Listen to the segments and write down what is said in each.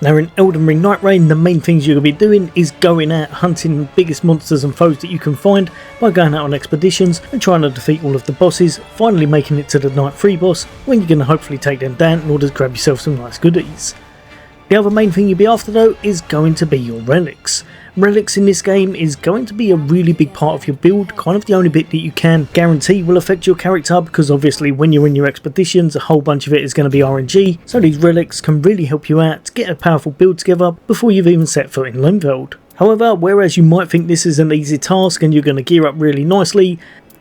Now in Elden Ring Nightreign, the main things you're going to be doing is going out hunting the biggest monsters and foes that you can find by going out on expeditions and trying to defeat all of the bosses, finally making it to the Night 3 boss, when you're going to hopefully take them down in order to grab yourself some nice goodies. The other main thing you'll be after though is going to be your relics. Relics in this game is going to be a really big part of your build, kind of the only bit that you can guarantee will affect your character, because obviously when you're in your expeditions a whole bunch of it is going to be RNG, so these relics can really help you out to get a powerful build together before you've even set foot in Limfeld. However, whereas you might think this is an easy task and you're going to gear up really nicely,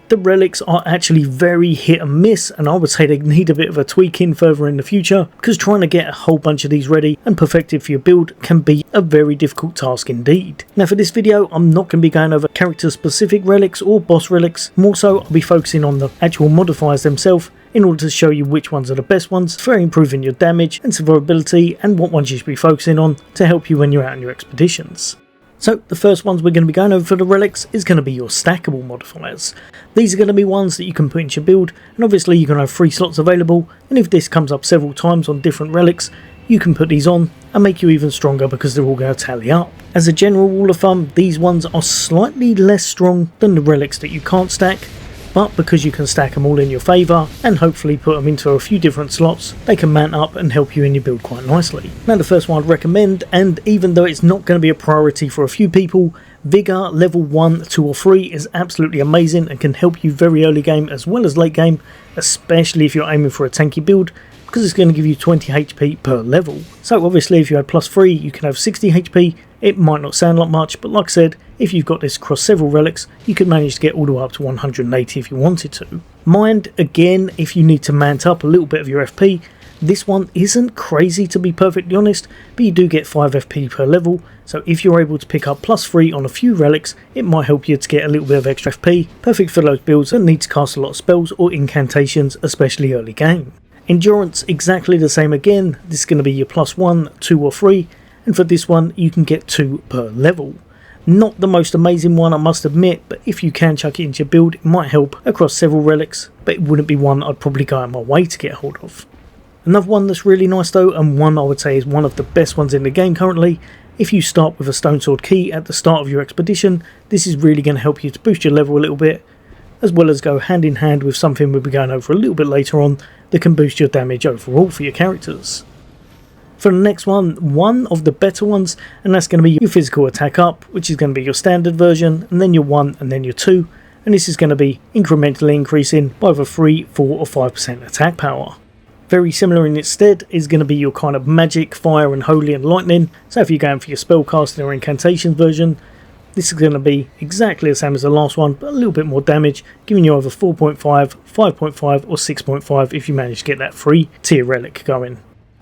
the relics are actually very hit and miss, and I would say they need a bit of a tweaking further in the future, because trying to get a whole bunch of these ready and perfected for your build can be a very difficult task indeed. Now for this video I'm not going to be going over character specific relics or boss relics, more so I'll be focusing on the actual modifiers themselves in order to show you which ones are the best ones for improving your damage and survivability, and what ones you should be focusing on to help you when you're out on your expeditions. So the first ones we're going to be going over for the relics is going to be your stackable modifiers. These are going to be ones that you can put into your build, and obviously you're going to have 3 slots available, and if this comes up several times on different relics, you can put these on and make you even stronger because they're all going to tally up. As a general rule of thumb, these ones are slightly less strong than the relics that you can't stack, but because you can stack them all in your favour and hopefully put them into a few different slots, they can mount up and help you in your build quite nicely. Now the first one I'd recommend, and even though it's not going to be a priority for a few people, Vigor level 1, 2 or 3 is absolutely amazing and can help you very early game as well as late game, especially if you're aiming for a tanky build, because it's going to give you 20 HP per level. So obviously if you had plus 3 you can have 60 HP, it might not sound like much, but like I said, if you've got this across several relics you could manage to get all the way up to 180 if you wanted to. Mind again, if you need to mount up a little bit of your FP, this one isn't crazy to be perfectly honest, but you do get 5 FP per level, so if you're able to pick up plus 3 on a few relics, it might help you to get a little bit of extra FP, perfect for those builds that need to cast a lot of spells or incantations, especially early game. Endurance, exactly the same again, this is going to be your plus 1, 2 or 3, and for this one you can get 2 per level. Not the most amazing one I must admit, but if you can chuck it into your build it might help across several relics, but it wouldn't be one I'd probably go out of my way to get a hold of. Another one that's really nice though, and one I would say is one of the best ones in the game currently, if you start with a stone sword key at the start of your expedition, this is really going to help you to boost your level a little bit, as well as go hand in hand with something we'll be going over a little bit later on that can boost your damage overall for your characters. For the next one of the better ones, and that's going to be your physical attack up, which is going to be your standard version, and then your 1 and then your 2, and this is going to be incrementally increasing by either 3, 4 or 5% attack power. Very similar in its stead is going to be your kind of magic, fire and holy and lightning, so if you're going for your spellcasting or incantations version, this is going to be exactly the same as the last one, but a little bit more damage, giving you either 4.5, 5.5 or 6.5 if you manage to get that free tier relic going.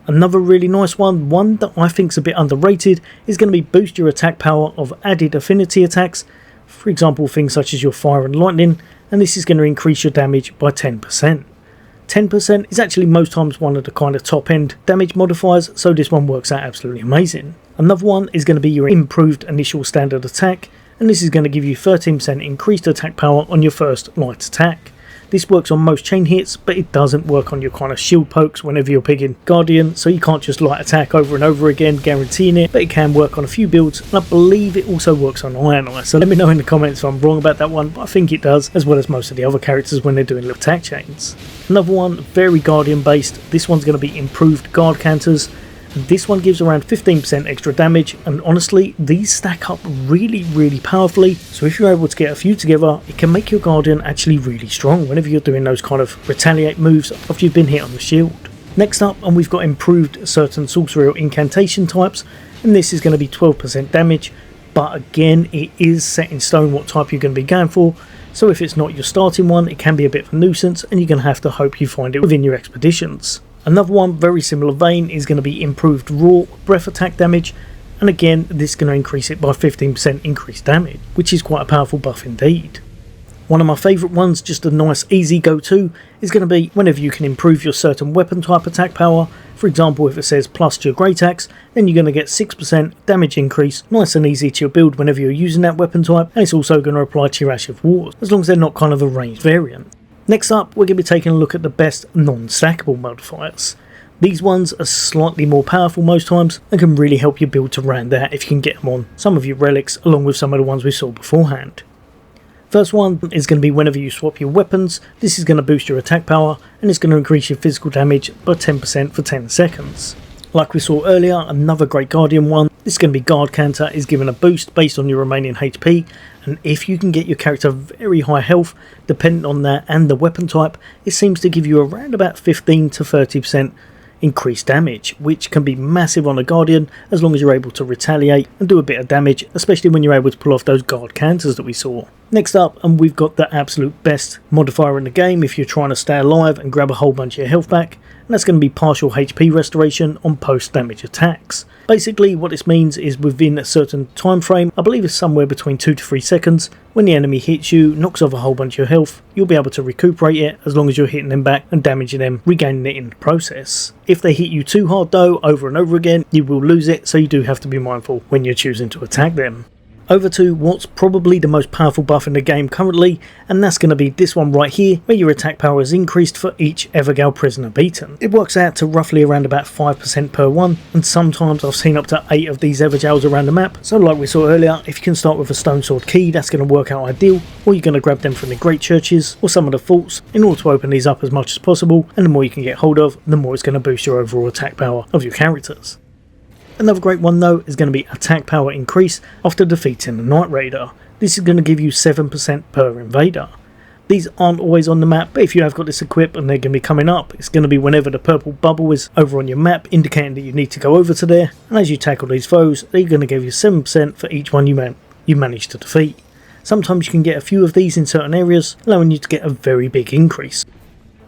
Another really nice one that I think is a bit underrated, is going to be boost your attack power of added affinity attacks, for example things such as your fire and lightning, and this is going to increase your damage by 10%. 10% is actually most times one of the kind of top end damage modifiers, so this one works out absolutely amazing. Another one is going to be your improved initial standard attack, and this is going to give you 13% increased attack power on your first light attack. This works on most chain hits, but it doesn't work on your kind of shield pokes whenever you're picking Guardian, so you can't just light attack over and over again guaranteeing it, but it can work on a few builds, and I believe it also works on Iron Eye, so let me know in the comments if I'm wrong about that one, but I think it does, as well as most of the other characters when they're doing little attack chains. Another one, very Guardian based, this one's going to be improved guard counters, and this one gives around 15% extra damage, and honestly these stack up really powerfully, so if you're able to get a few together it can make your Guardian actually really strong whenever you're doing those kind of retaliate moves after you've been hit on the shield. Next up, and we've got improved certain sorcery or incantation types, and this is going to be 12% damage, but again it is set in stone what type you're going to be going for, so if it's not your starting one it can be a bit of a nuisance and you're going to have to hope you find it within your expeditions. Another one, very similar vein, is going to be improved raw breath attack damage, and again this is going to increase it by 15% increased damage, which is quite a powerful buff indeed. One of my favourite ones, just a nice easy go-to, is going to be whenever you can improve your certain weapon type attack power. For example, if it says plus to your great axe, then you're going to get 6% damage increase, nice and easy to your build whenever you're using that weapon type, and it's also going to apply to your Ash of Wars, as long as they're not kind of a ranged variant. Next up, we're going to be taking a look at the best non-stackable modifiers. These ones are slightly more powerful most times and can really help your build to round out if you can get them on some of your relics along with some of the ones we saw beforehand. First one is going to be whenever you swap your weapons, this is going to boost your attack power and it's going to increase your physical damage by 10% for 10 seconds. Like we saw earlier, another great Guardian one, this is going to be Guard Counter, is given a boost based on your remaining HP, and if you can get your character very high health, depending on that and the weapon type, it seems to give you around about 15 to 30% increased damage, which can be massive on a Guardian as long as you're able to retaliate and do a bit of damage, especially when you're able to pull off those guard counters that we saw. Next up, and we've got the absolute best modifier in the game if you're trying to stay alive and grab a whole bunch of your health back, and that's going to be partial HP restoration on post damage attacks. Basically what this means is within a certain time frame, I believe it's somewhere between 2 to 3 seconds, when the enemy hits you, knocks off a whole bunch of your health, you'll be able to recuperate it as long as you're hitting them back and damaging them, regaining it in the process. If they hit you too hard though, over and over again, you will lose it, so you do have to be mindful when you're choosing to attack them. Over to what's probably the most powerful buff in the game currently, and that's going to be this one right here, where your attack power is increased for each Evergale prisoner beaten. It works out to roughly around about 5% per one, and sometimes I've seen up to 8 of these Evergales around the map, so like we saw earlier, if you can start with a stone sword key, that's going to work out ideal, or you're going to grab them from the great churches, or some of the forts, in order to open these up as much as possible, and the more you can get hold of, the more it's going to boost your overall attack power of your characters. Another great one though is going to be attack power increase after defeating the Night Raider. This is going to give you 7% per invader. These aren't always on the map, but if you have got this equipped and they're going to be coming up, it's going to be whenever the purple bubble is over on your map, indicating that you need to go over to there, and as you tackle these foes, they're going to give you 7% for each one you manage to defeat. Sometimes you can get a few of these in certain areas, allowing you to get a very big increase.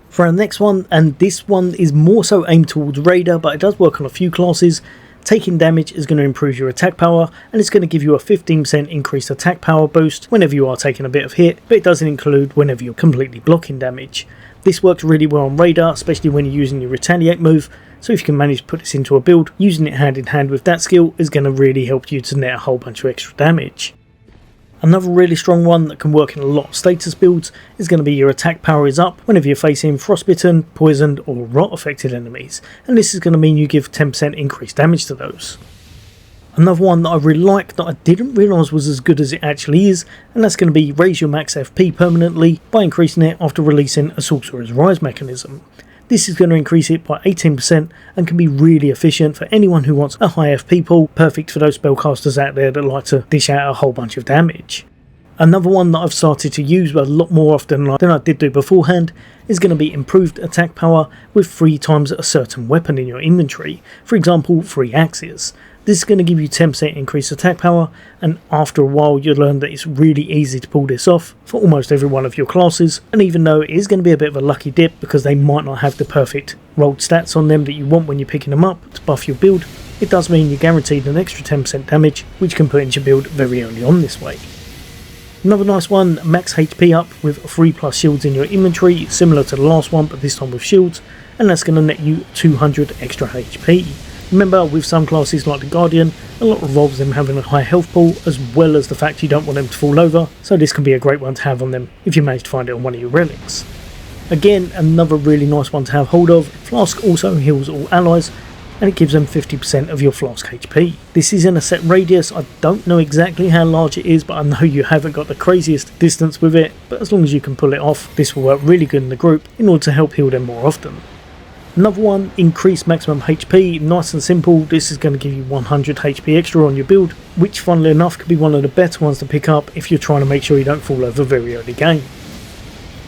For our next one, and this one is more so aimed towards Raider, but it does work on a few classes. Taking damage is going to improve your attack power, and it's going to give you a 15% increased attack power boost whenever you are taking a bit of hit, but it doesn't include whenever you're completely blocking damage. This works really well on Raider, especially when you're using your retaliate move, so if you can manage to put this into a build, using it hand in hand with that skill is going to really help you to net a whole bunch of extra damage. Another really strong one that can work in a lot of status builds is going to be your attack power is up whenever you're facing frostbitten, poisoned or rot affected enemies, and this is going to mean you give 10% increased damage to those. Another one that I really like that I didn't realise was as good as it actually is, and that's going to be raise your max FP permanently by increasing it after releasing a Sorcerer's Rise mechanism. This is going to increase it by 18% and can be really efficient for anyone who wants a high FP pool, perfect for those spellcasters out there that like to dish out a whole bunch of damage. Another one that I've started to use a lot more often than I did do beforehand is going to be improved attack power with 3 times a certain weapon in your inventory, for example 3 axes. This is going to give you 10% increased attack power, and after a while you'll learn that it's really easy to pull this off for almost every one of your classes, and even though it is going to be a bit of a lucky dip because they might not have the perfect rolled stats on them that you want when you're picking them up to buff your build, it does mean you're guaranteed an extra 10% damage, which you can put into your build very early on this way. Another nice one, max HP up with 3+ shields in your inventory, similar to the last one but this time with shields, and that's going to net you 200 extra HP. Remember, with some classes like the Guardian, a lot revolves them having a high health pool, as well as the fact you don't want them to fall over, so this can be a great one to have on them if you manage to find it on one of your relics. Again, another really nice one to have hold of, Flask also heals all allies, and it gives them 50% of your Flask HP. This is in a set radius, I don't know exactly how large it is, but I know you haven't got the craziest distance with it, but as long as you can pull it off, this will work really good in the group in order to help heal them more often. Another one, increase maximum HP, nice and simple. This is going to give you 100 HP extra on your build, which funnily enough could be one of the better ones to pick up if you're trying to make sure you don't fall over very early game.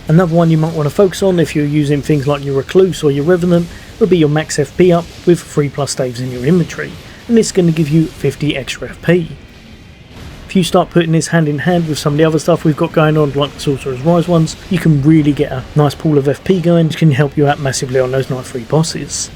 Another one you might want to focus on if you're using things like your Recluse or your Revenant would be your max FP up with 3+ staves in your inventory, and this is going to give you 50 extra FP. If you start putting this hand in hand with some of the other stuff we've got going on, like the Sorcerer's Rise ones, you can really get a nice pool of FP going, which can help you out massively on those Night 3 bosses.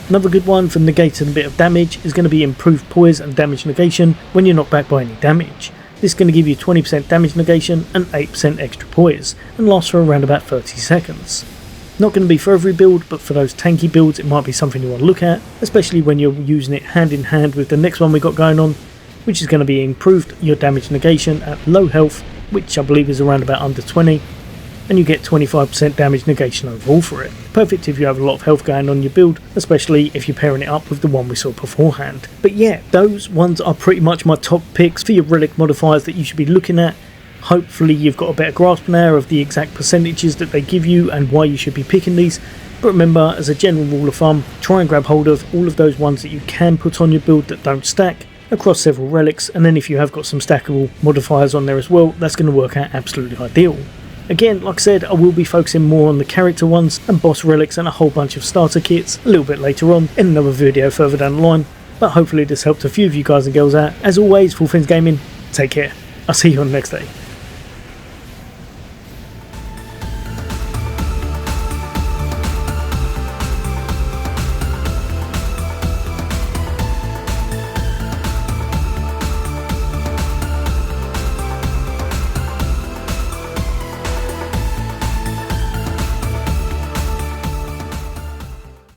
Another good one for negating a bit of damage is going to be improved poise and damage negation when you're knocked back by any damage. This is going to give you 20% damage negation and 8% extra poise, and lasts for around about 30 seconds. Not going to be for every build, but for those tanky builds it might be something you want to look at, especially when you're using it hand in hand with the next one we got going on, which is going to be improved your damage negation at low health, which I believe is around about under 20, and you get 25% damage negation overall for it. Perfect if you have a lot of health going on your build, especially if you're pairing it up with the one we saw beforehand. But yeah, those ones are pretty much my top picks for your relic modifiers that you should be looking at. Hopefully you've got a better grasp now of the exact percentages that they give you and why you should be picking these. But remember, as a general rule of thumb, try and grab hold of all of those ones that you can put on your build that don't stack across several relics, and then if you have got some stackable modifiers on there as well, that's going to work out absolutely ideal. Again, like I said, I will be focusing more on the character ones and boss relics and a whole bunch of starter kits a little bit later on in another video further down the line, but hopefully this helped a few of you guys and girls out. As always, for all things gaming, take care. I'll see you on the next day.